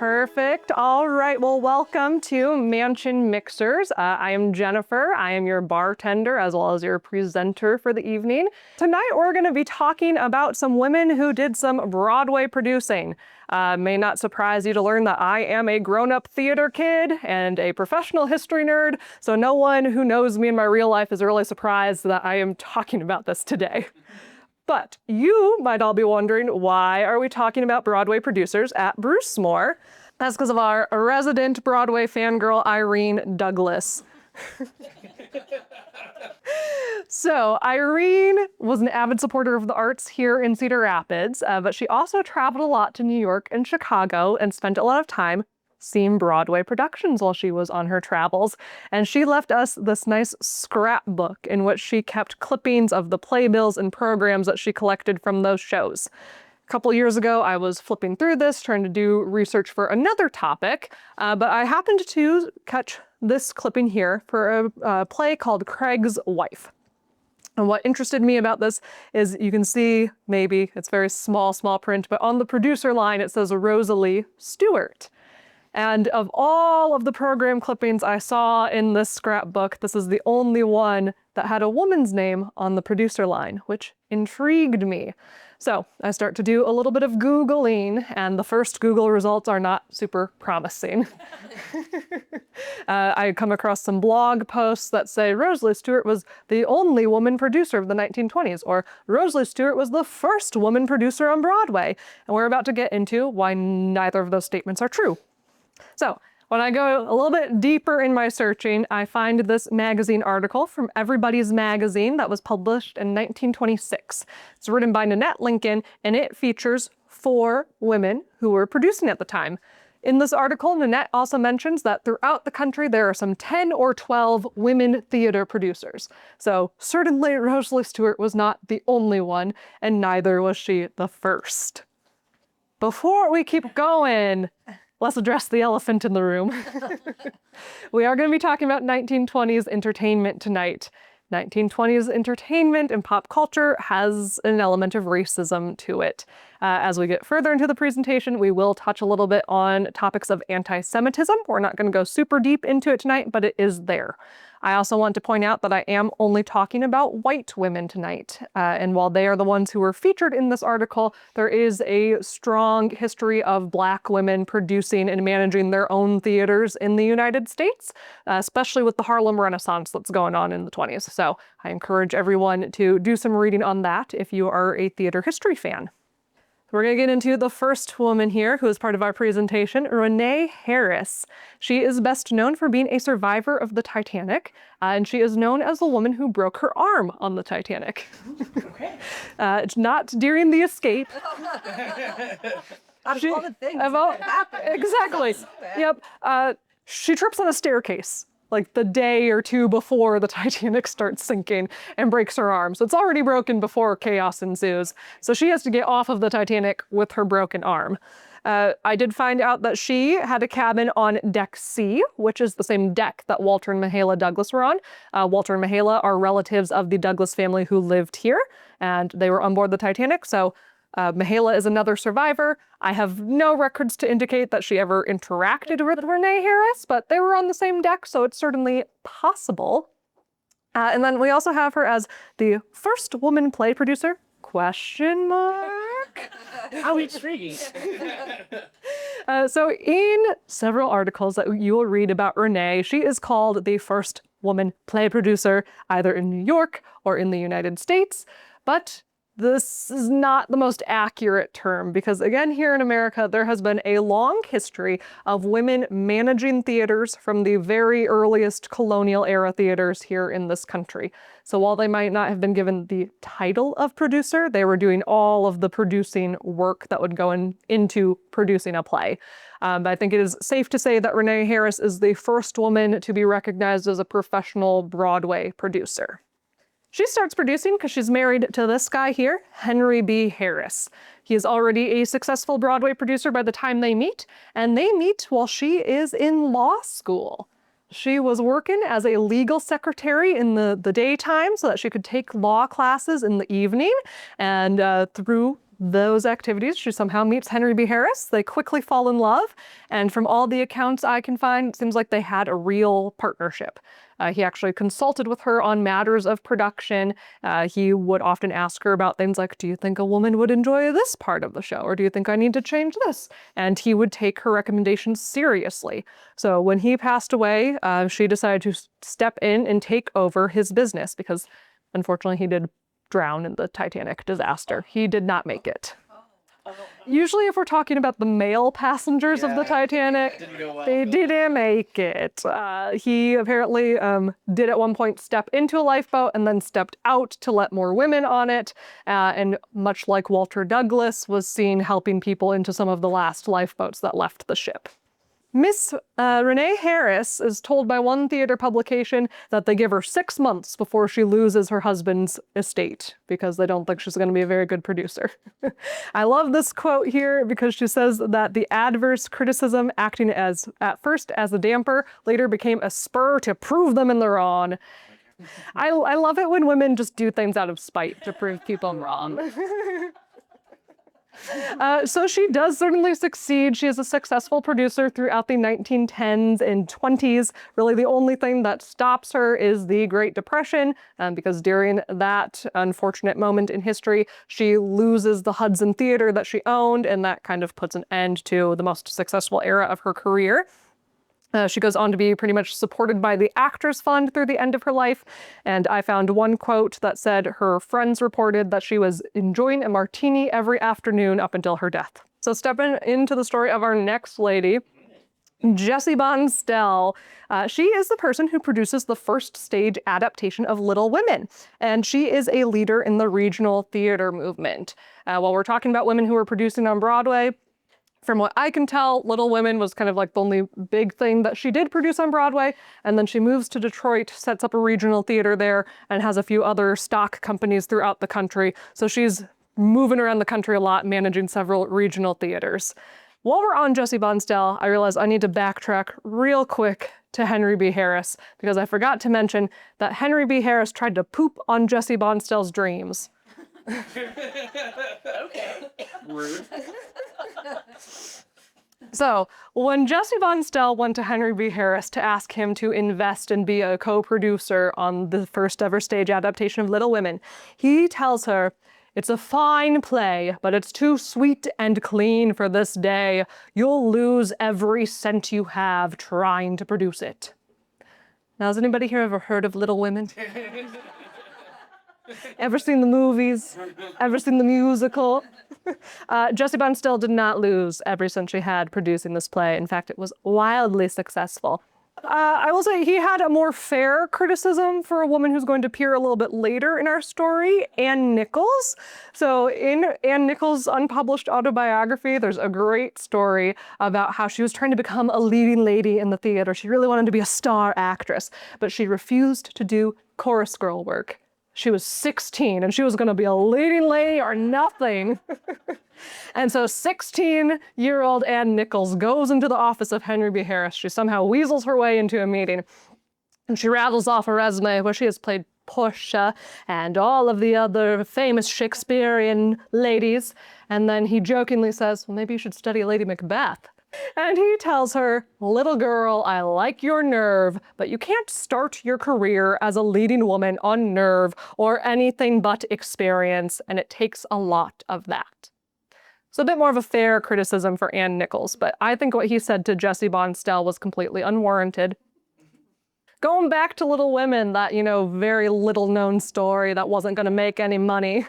Perfect. All right. Well, welcome to Mansion Mixers. I am Jennifer. I am your bartender as well as your presenter for the evening. Tonight, we're going to be talking about some women who did some Broadway producing. May not surprise you to learn that I am a grown-up theater kid and a professional history nerd, so no one who knows me in my real life is really surprised that I am talking about this today. But you might all be wondering, why are we talking about Broadway producers at Brucemore? That's because of our resident Broadway fangirl, Irene Douglas. So Irene was an avid supporter of the arts here in Cedar Rapids, but she also traveled a lot to New York and Chicago and spent a lot of time seeing Broadway productions while she was on her travels. And she left us this nice scrapbook in which she kept clippings of the playbills and programs that she collected from those shows. A couple years ago, I was flipping through this, trying to do research for another topic, but I happened to catch this clipping here for a play called Craig's Wife. And what interested me about this is you can see, maybe, it's very small print, but on the producer line it says Rosalie Stewart. And of all of the program clippings I saw in this scrapbook, this is the only one that had a woman's name on the producer line, which intrigued me. So I start to do a little bit of Googling, and the first Google results are not super promising. I come across some blog posts that say Rosalie Stewart was the only woman producer of the 1920s, or Rosalie Stewart was the first woman producer on Broadway. And we're about to get into why neither of those statements are true. So when I go a little bit deeper in my searching, I find this magazine article from Everybody's Magazine that was published in 1926. It's written by Nanette Lincoln, and it features 4 women who were producing at the time. In this article, Nanette also mentions that throughout the country, there are some 10 or 12 women theater producers. So certainly Rosalie Stewart was not the only one, and neither was she the first. Before we keep going, let's address the elephant in the room. We are going to be talking about 1920s entertainment tonight. 1920s entertainment and pop culture has an element of racism to it. As we get further into the presentation, we will touch a little bit on topics of anti-Semitism. We're not going to go super deep into it tonight, but it is there. I also want to point out that I am only talking about white women tonight. And while they are the ones who were featured in this article, there is a strong history of Black women producing and managing their own theaters in the United States, especially with the Harlem Renaissance that's going on in the 20s. So I encourage everyone to do some reading on that if you are a theater history fan. We're going to get into the first woman here who is part of our presentation, Renee Harris. She is best known for being a survivor of the Titanic, and she is known as the woman who broke her arm on the Titanic. Okay. Not during the escape. Out of all the things that happened. Exactly. Yep. She trips on a staircase like the day or two before the Titanic starts sinking and breaks her arm. So it's already broken before chaos ensues. So she has to get off of the Titanic with her broken arm. I did find out that she had a cabin on Deck C, which is the same deck that Walter and Mahala Douglas were on. Walter and Mahala are relatives of the Douglas family who lived here, and they were on board the Titanic. So Mahala is another survivor. I have no records to indicate that she ever interacted with Renee Harris, but they were on the same deck, so it's certainly possible. And then we also have her as the first woman play producer, ? How intriguing. So in several articles that you will read about Renee, she is called the first woman play producer, either in New York or in the United States, but this is not the most accurate term because, again, here in America, there has been a long history of women managing theaters from the very earliest colonial era theaters here in this country. So while they might not have been given the title of producer, they were doing all of the producing work that would go into producing a play. I think it is safe to say that Renee Harris is the first woman to be recognized as a professional Broadway producer. She starts producing because she's married to this guy here, Henry B. Harris. He is already a successful Broadway producer by the time they meet, and they meet while she is in law school. She was working as a legal secretary in the daytime so that she could take law classes in the evening, and through those activities, she somehow meets Henry B. Harris. They quickly fall in love, and from all the accounts I can find, it seems like they had a real partnership. He actually consulted with her on matters of production. He would often ask her about things like, do you think a woman would enjoy this part of the show? Or do you think I need to change this? And he would take her recommendations seriously. So when he passed away, she decided to step in and take over his business because unfortunately he did drown in the Titanic disaster. He did not make it. Usually if we're talking about the male passengers of the Titanic, they didn't make it. He apparently did at one point step into a lifeboat and then stepped out to let more women on it. And much like Walter Douglas, was seen helping people into some of the last lifeboats that left the ship. Miss Renee Harris is told by one theater publication that they give her 6 months before she loses her husband's estate because they don't think she's going to be a very good producer. I love this quote here because she says that the adverse criticism acting as at first as a damper later became a spur to prove them in the wrong. I love it when women just do things out of spite to prove people wrong. So she does certainly succeed. She is a successful producer throughout the 1910s and 20s. Really the only thing that stops her is the Great Depression, because during that unfortunate moment in history, she loses the Hudson Theater that she owned, and that kind of puts an end to the most successful era of her career. She goes on to be pretty much supported by the Actors Fund through the end of her life. And I found one quote that said her friends reported that she was enjoying a martini every afternoon up until her death. So stepping into the story of our next lady, Jessie Bonstelle. She is the person who produces the first stage adaptation of Little Women, and she is a leader in the regional theater movement. While we're talking about women who are producing on Broadway, from what I can tell, Little Women was kind of like the only big thing that she did produce on Broadway, and then she moves to Detroit, sets up a regional theater there, and has a few other stock companies throughout the country. So she's moving around the country a lot, managing several regional theaters. While we're on Jessie Bonstelle, I realized I need to backtrack real quick to Henry B. Harris, because I forgot to mention that Henry B. Harris tried to poop on Jessie Bonstelle's dreams. Okay. Rude. So when Jessie Bonstelle went to Henry B. Harris to ask him to invest and be a co-producer on the first ever stage adaptation of Little Women, he tells her, "It's a fine play, but it's too sweet and clean for this day. You'll lose every cent you have trying to produce it." Now, has anybody here ever heard of Little Women? Ever seen the movies? Ever seen the musical? Jessie Bonstelle did not lose every cent she had producing this play. In fact, it was wildly successful. I will say he had a more fair criticism for a woman who's going to appear a little bit later in our story, Anne Nichols. So in Anne Nichols' unpublished autobiography, there's a great story about how she was trying to become a leading lady in the theater. She really wanted to be a star actress, but she refused to do chorus girl work. She was 16 and she was going to be a leading lady or nothing. And so 16-year-old Anne Nichols goes into the office of Henry B. Harris. She somehow weasels her way into a meeting, and she rattles off a resume where she has played Portia and all of the other famous Shakespearean ladies. And then he jokingly says, "Well, maybe you should study Lady Macbeth." And he tells her, "Little girl, I like your nerve, but you can't start your career as a leading woman on nerve or anything but experience, and it takes a lot of that." So a bit more of a fair criticism for Anne Nichols, but I think what he said to Jessie Bonstelle was completely unwarranted. Going back to Little Women, that, very little known story that wasn't going to make any money.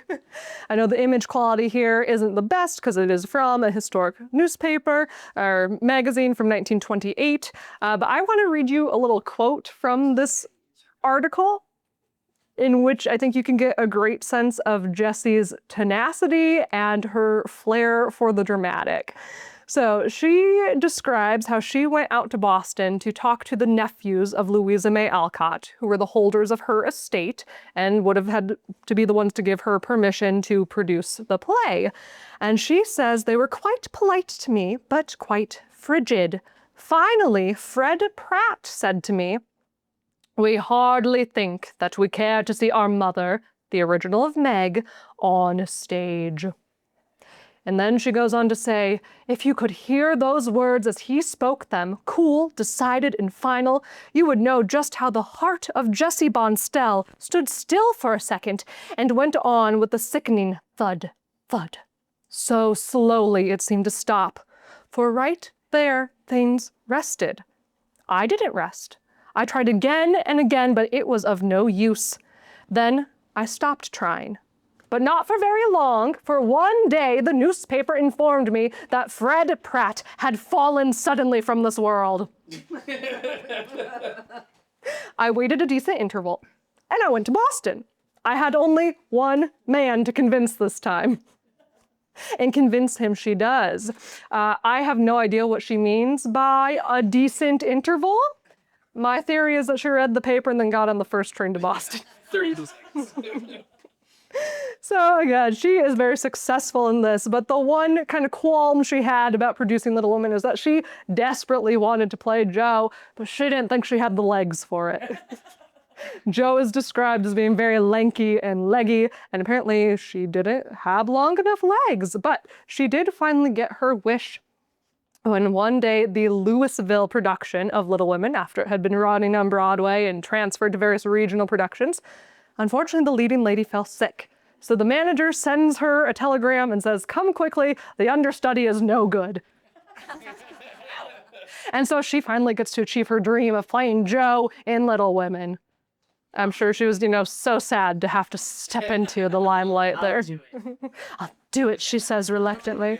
I know the image quality here isn't the best because it is from a historic newspaper or magazine from 1928, but I want to read you a little quote from this article in which I think you can get a great sense of Jessie's tenacity and her flair for the dramatic. So she describes how she went out to Boston to talk to the nephews of Louisa May Alcott, who were the holders of her estate and would have had to be the ones to give her permission to produce the play. And she says they were quite polite to me, but quite frigid. Finally, Fred Pratt said to me, "We hardly think that we care to see our mother, the original of Meg, on stage." And then she goes on to say, if you could hear those words as he spoke them, cool, decided, and final, you would know just how the heart of Jessie Bonstelle stood still for a second and went on with the sickening thud, thud. So slowly it seemed to stop, for right there things rested. I didn't rest. I tried again and again, but it was of no use. Then I stopped trying. But not for very long, for one day the newspaper informed me that Fred Pratt had fallen suddenly from this world. I waited a decent interval, and I went to Boston. I had only one man to convince this time. And convince him she does. I have no idea what she means by a decent interval. My theory is that she read the paper and then got on the first train to Boston. 30 seconds. So again, she is very successful in this, but the one kind of qualm she had about producing Little Women is that she desperately wanted to play Jo, but she didn't think she had the legs for it. Jo is described as being very lanky and leggy, and apparently she didn't have long enough legs, but she did finally get her wish when one day the Louisville production of Little Women, after it had been running on Broadway and transferred to various regional productions, unfortunately the leading lady fell sick. So the manager sends her a telegram and says, come quickly, the understudy is no good. And so she finally gets to achieve her dream of playing Jo in Little Women. I'm sure she was, so sad to have to step into the limelight there. I'll do it, she says reluctantly.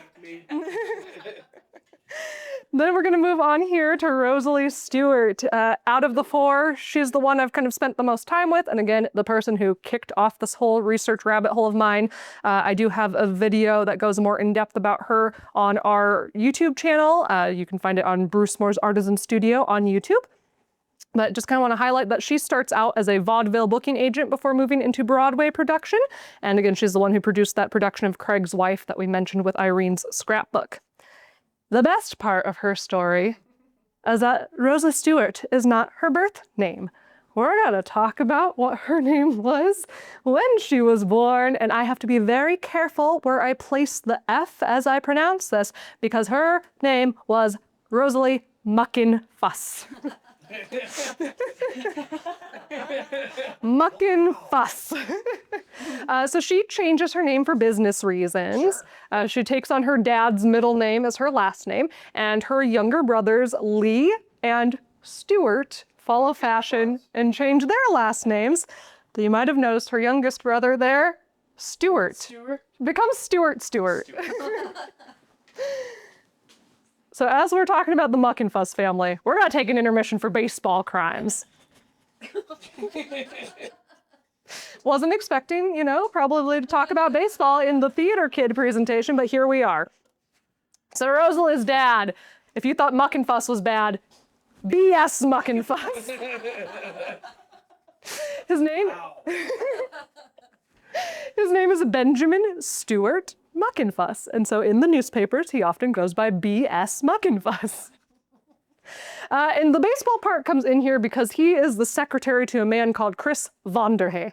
Then we're going to move on here to Rosalie Stewart. Out of the four, she's the one I've kind of spent the most time with, and again, the person who kicked off this whole research rabbit hole of mine. I do have a video that goes more in depth about her on our YouTube channel. You can find it on Brucemore's Artisan Studio on YouTube. But just kind of want to highlight that she starts out as a vaudeville booking agent before moving into Broadway production. And again, she's the one who produced that production of Craig's Wife that we mentioned with Irene's scrapbook. The best part of her story is that Rosalie Stewart is not her birth name. We're going to talk about what her name was when she was born, and I have to be very careful where I place the F as I pronounce this, because her name was Rosalie Muckin Fuss. Muckin Fuss. So she changes her name for business reasons. She takes on her dad's middle name as her last name, and her younger brothers Lee and Stewart follow fashion and change their last names. So you might have noticed her youngest brother there, Stewart. Becomes Stewart. So as we're talking about the Muck and Fuss family, we're gonna take an intermission for baseball crimes. Wasn't expecting, probably to talk about baseball in the theater kid presentation, but here we are. So Rosalie's dad, if you thought Muck and Fuss was bad, BS Muck and Fuss. His name is Benjamin Stewart Muckinfuss, and so in the newspapers he often goes by B.S. Muckinfuss. And the baseball part comes in here because he is the secretary to a man called Chris Vonderhay.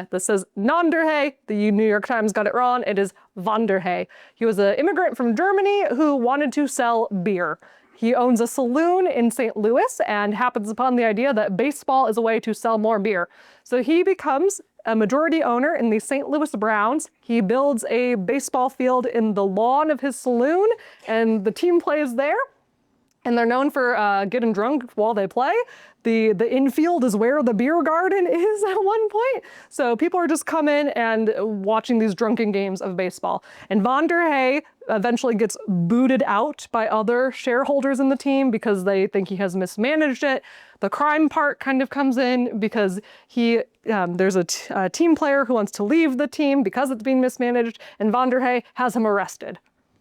This says Nonderhay. The New York Times got it wrong. It is Vonderhay. He was an immigrant from Germany who wanted to sell beer. He owns a saloon in St. Louis and happens upon the idea that baseball is a way to sell more beer. So he becomes a majority owner in the St. Louis Browns. He builds a baseball field in the lawn of his saloon, and the team plays there. And they're known for getting drunk while they play. The infield is where the beer garden is at one point. So people are just coming and watching these drunken games of baseball. And Vonderhay eventually gets booted out by other shareholders in the team because they think he has mismanaged it. The crime part kind of comes in because there's a team player who wants to leave the team because it's being mismanaged, and Vonderhay has him arrested.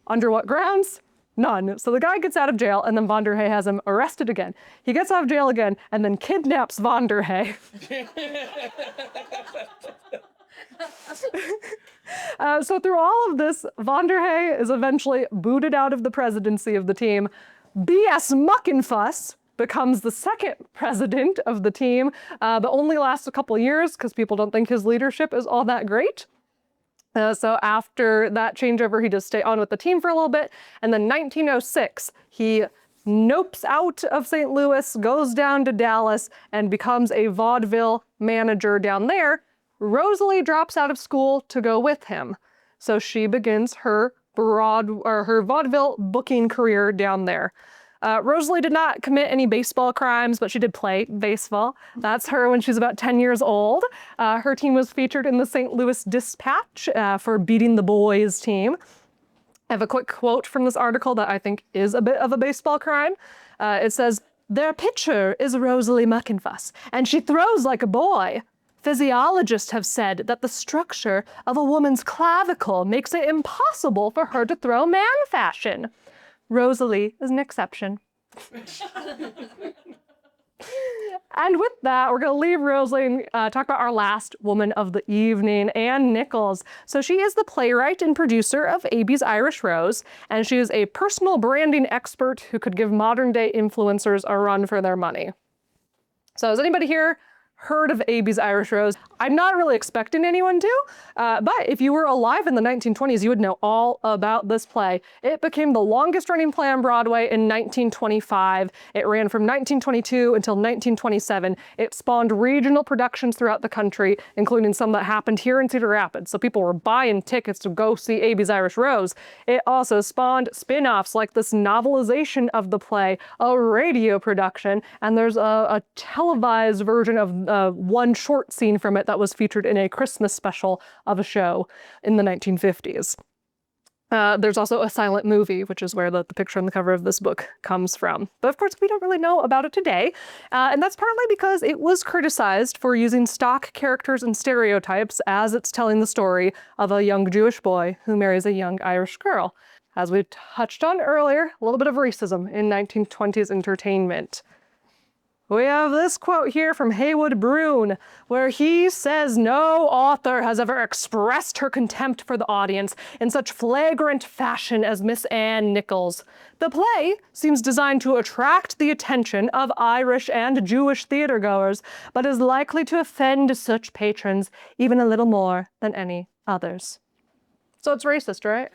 Under what grounds? None. So the guy gets out of jail, and then Vonderhay has him arrested again. He gets out of jail again, and then kidnaps Vonderhay. So through all of this, Vonderhay is eventually booted out of the presidency of the team. B.S. Muckinfuss becomes the second president of the team, but only lasts a couple years because people don't think his leadership is all that great. So after that changeover, he does stay on with the team for a little bit. And then 1906, he nopes out of St. Louis, goes down to Dallas, and becomes a vaudeville manager down there. Rosalie drops out of school to go with him. So she begins her vaudeville booking career down there. Rosalie did not commit any baseball crimes, but she did play baseball. That's her when she's about 10 years old. Her team was featured in the St. Louis Dispatch for beating the boys team. I have a quick quote from this article that I think is a bit of a baseball crime. It says, "Their pitcher is Rosalie Muckenfuss, and she throws like a boy. Physiologists have said that the structure of a woman's clavicle makes it impossible for her to throw man fashion. Rosalie is an exception." And with that, we're going to leave Rosalie and talk about our last woman of the evening, Anne Nichols. So she is the playwright and producer of Abie's Irish Rose, and she is a personal branding expert who could give modern-day influencers a run for their money. So has anybody here heard of Abie's Irish Rose? I'm not really expecting anyone to, but if you were alive in the 1920s, you would know all about this play. It became the longest running play on Broadway in 1925. It ran from 1922 until 1927. It spawned regional productions throughout the country, including some that happened here in Cedar Rapids. So people were buying tickets to go see Abie's Irish Rose. It also spawned spin-offs like this novelization of the play, a radio production, and there's a televised version of one short scene from it that was featured in a Christmas special of a show in the 1950s. There's also a silent movie, which is where the picture on the cover of this book comes from. But of course, we don't really know about it today. And that's partly because it was criticized for using stock characters and stereotypes as it's telling the story of a young Jewish boy who marries a young Irish girl. As we touched on earlier, a little bit of racism in 1920s entertainment. We have this quote here from Haywood Broun, where he says no author has ever expressed her contempt for the audience in such flagrant fashion as Miss Anne Nichols. The play seems designed to attract the attention of Irish and Jewish theatergoers, but is likely to offend such patrons even a little more than any others. So it's racist, right?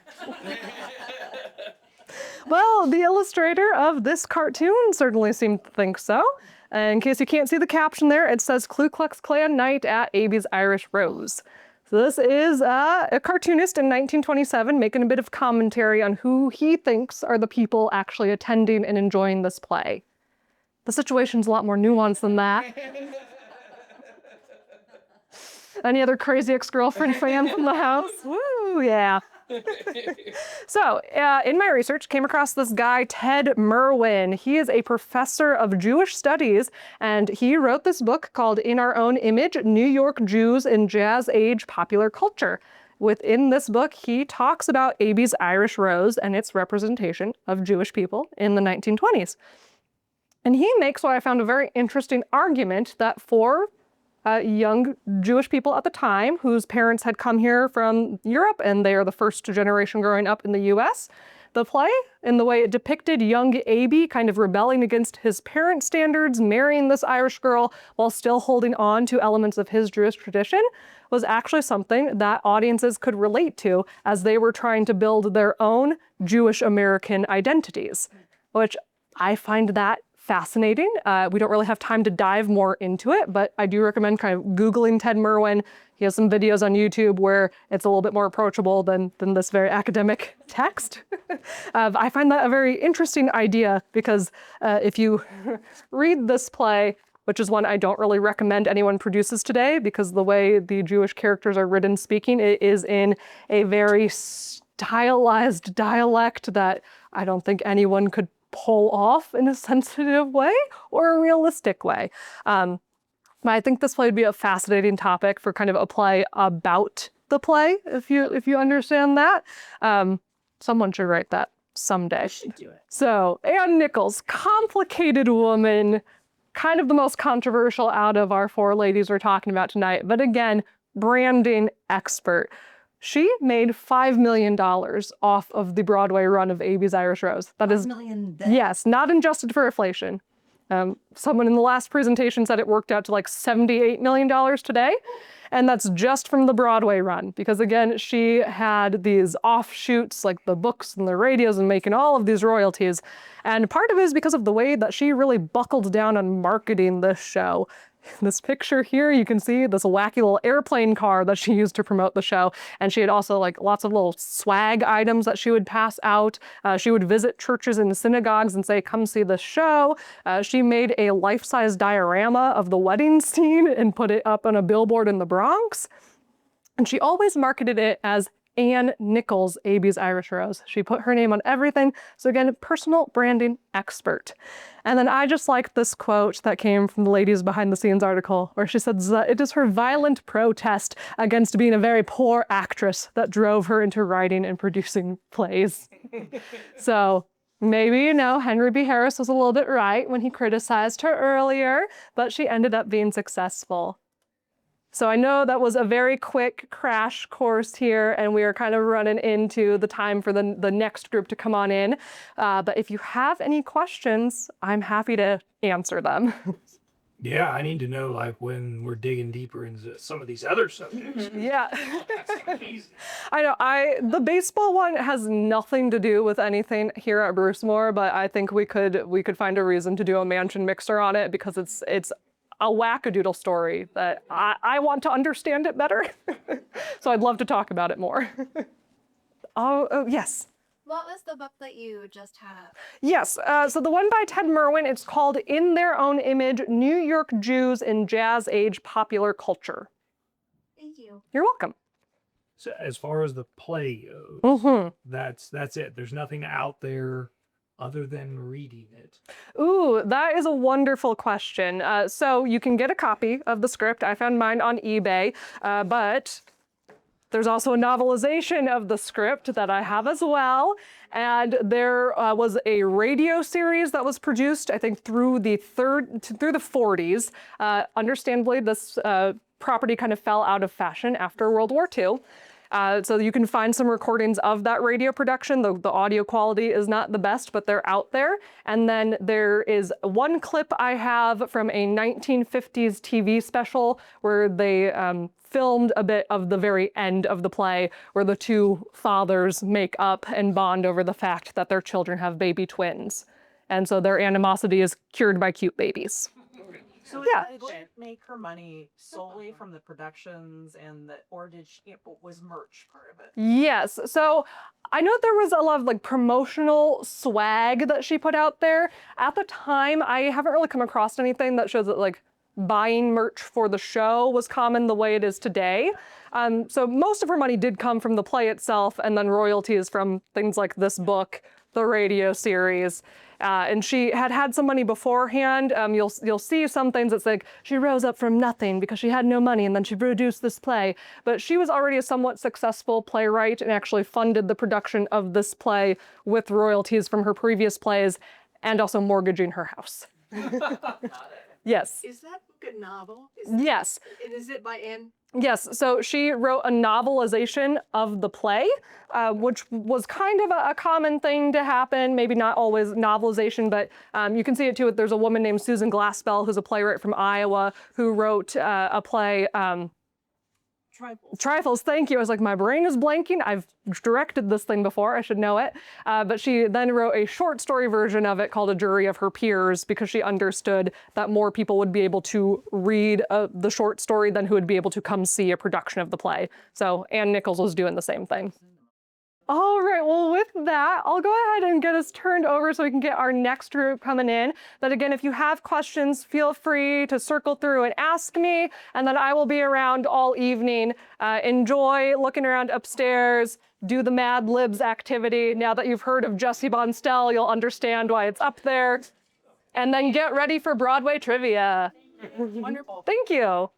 Well, the illustrator of this cartoon certainly seemed to think so. In case you can't see the caption there, it says Ku Klux Klan night at Abie's Irish Rose. So this is a cartoonist in 1927 making a bit of commentary on who he thinks are the people actually attending and enjoying this play. The situation's a lot more nuanced than that. Any other crazy ex-girlfriend fan from the house? Woo, yeah. So, in my research, came across this guy, Ted Merwin. He is a professor of Jewish studies, and he wrote this book called In Our Own Image, New York Jews in Jazz Age Popular Culture. Within this book, he talks about Abie's Irish Rose and its representation of Jewish people in the 1920s. And he makes what I found a very interesting argument that for young Jewish people at the time whose parents had come here from Europe and they are the first generation growing up in the US. The play, in the way it depicted young Abie kind of rebelling against his parents' standards, marrying this Irish girl while still holding on to elements of his Jewish tradition, was actually something that audiences could relate to as they were trying to build their own Jewish American identities, which I find that fascinating. We don't really have time to dive more into it, but I do recommend kind of Googling Ted Merwin. He has some videos on YouTube where it's a little bit more approachable than this very academic text. I find that a very interesting idea because if you read this play, which is one I don't really recommend anyone produces today because the way the Jewish characters are written speaking, it is in a very stylized dialect that I don't think anyone could pull off in a sensitive way or a realistic way. But I think this play would be a fascinating topic for kind of a play about the play, if you understand that. Someone should write that someday. I should do it. So Anne Nichols, complicated woman, kind of the most controversial out of our four ladies we're talking about tonight, but again, branding expert. She made $5 million off of the Broadway run of Abie's Irish Rose. That is, yes, not adjusted for inflation. Someone in the last presentation said it worked out to like $78 million today. And that's just from the Broadway run, because again, she had these offshoots like the books and the radios and making all of these royalties. And part of it is because of the way that she really buckled down on marketing this show. This picture here, you can see this wacky little airplane car that she used to promote the show. And she had also like lots of little swag items that she would pass out. She would visit churches and synagogues and say, come see the show. She made a life-size diorama of the wedding scene and put it up on a billboard in the Bronx. And she always marketed it as Anne Nichols, Abie's Irish Rose. She put her name on everything. So again, personal branding expert. And then I just like this quote that came from the Ladies Behind the Scenes article, where she says that it is her violent protest against being a very poor actress that drove her into writing and producing plays. So maybe, you know, Henry B. Harris was a little bit right when he criticized her earlier, but she ended up being successful. So I know that was a very quick crash course here, and we are kind of running into the time for the next group to come on in. But if you have any questions, I'm happy to answer them. Yeah, I need to know like when we're digging deeper into some of these other subjects. Yeah. That's amazing. I know, the baseball one has nothing to do with anything here at Brucemore, but I think we could find a reason to do a mansion mixer on it, because it's a wackadoodle story that I want to understand it better. So I'd love to talk about it more. Oh, yes. What was the book that you just had up? Yes, so the one by Ted Merwin, it's called In Their Own Image, New York Jews in Jazz Age Popular Culture. Thank you. You're welcome. So as far as the play goes, that's it. There's nothing out there other than reading it. Ooh, that is a wonderful question. So you can get a copy of the script. I found mine on eBay, but there's also a novelization of the script that I have as well. And there was a radio series that was produced, I think, through the 40s. Understandably, this property kind of fell out of fashion after World War II. So you can find some recordings of that radio production. The audio quality is not the best, but they're out there. And then there is one clip I have from a 1950s TV special where they filmed a bit of the very end of the play, where the two fathers make up and bond over the fact that their children have baby twins. And so their animosity is cured by cute babies. So Yeah. did she make her money solely from the productions or did she, was merch part of it? Yes, so I know there was a lot of like promotional swag that she put out there. At the time, I haven't really come across anything that shows that like buying merch for the show was common the way it is today. So most of her money did come from the play itself, and then royalties from things like this book, the radio series. And she had some money beforehand. You'll see some things that's like, she rose up from nothing because she had no money and then she produced this play. But she was already a somewhat successful playwright and actually funded the production of this play with royalties from her previous plays and also mortgaging her house. Yes. Is that book a novel? Yes. And is it by Anne? Yes, so she wrote a novelization of the play, which was kind of a common thing to happen, maybe not always novelization, but you can see it too. There's a woman named Susan Glaspell, who's a playwright from Iowa, who wrote a play, Trifles, thank you. I was like, my brain is blanking. I've directed this thing before, I should know it. But she then wrote a short story version of it called A Jury of Her Peers, because she understood that more people would be able to read the short story than who would be able to come see a production of the play. So Anne Nichols was doing the same thing. All right, well, with that, I'll go ahead and get us turned over so we can get our next group coming in. But again, if you have questions, feel free to circle through and ask me, and then I will be around all evening. Enjoy looking around upstairs, do the Mad Libs activity. Now that you've heard of Jessie Bonstelle, you'll understand why it's up there. And then get ready for Broadway trivia. Wonderful. Thank you.